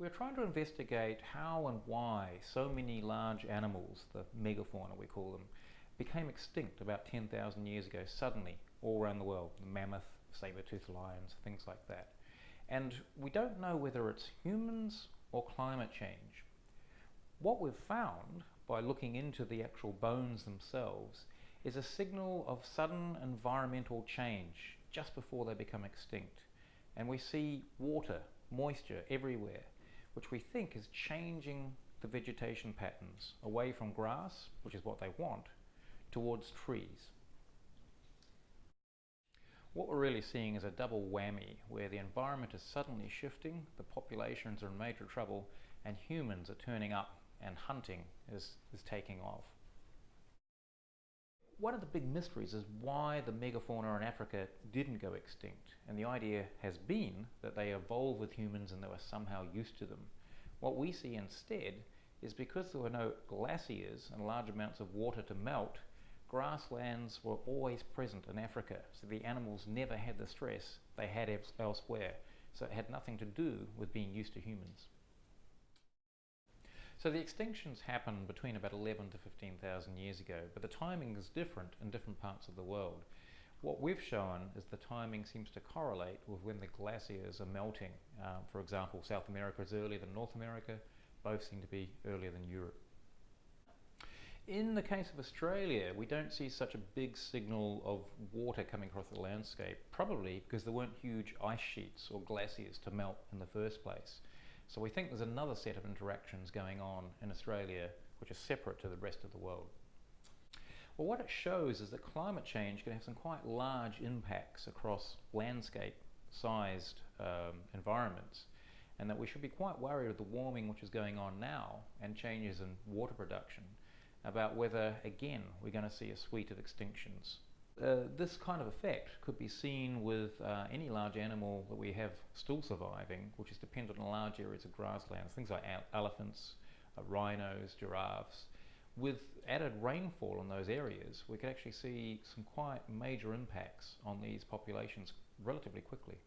We're trying to investigate how and why so many large animals, the megafauna we call them, became extinct about 10,000 years ago suddenly all around the world. The mammoth, saber-toothed lions, things like that. And we don't know whether it's humans or climate change. What we've found by looking into the actual bones themselves is a signal of sudden environmental change just before they become extinct. And we see water, moisture everywhere, which we think is changing the vegetation patterns away from grass, which is what they want, towards trees. What we're really seeing is a double whammy where the environment is suddenly shifting, the populations are in major trouble, and humans are turning up and hunting is taking off. One of the big mysteries is why the megafauna in Africa didn't go extinct, and the idea has been that they evolved with humans and they were somehow used to them. What we see instead is because there were no glaciers and large amounts of water to melt, grasslands were always present in Africa, so the animals never had the stress they had elsewhere, so it had nothing to do with being used to humans. So the extinctions happened between about 11 to 15,000 years ago, but the timing is different in different parts of the world. What we've shown is the timing seems to correlate with when the glaciers are melting. For example, South America is earlier than North America, both seem to be earlier than Europe. In the case of Australia, we don't see such a big signal of water coming across the landscape, probably because there weren't huge ice sheets or glaciers to melt in the first place. So we think there's another set of interactions going on in Australia which are separate to the rest of the world. Well, what it shows is that climate change can have some quite large impacts across landscape-sized environments, and that we should be quite worried of the warming which is going on now and changes in water production, about whether, again, we're going to see a suite of extinctions. This kind of effect could be seen with any large animal that we have still surviving, which is dependent on large areas of grasslands, things like elephants, rhinos, giraffes. With added rainfall in those areas, we could actually see some quite major impacts on these populations relatively quickly.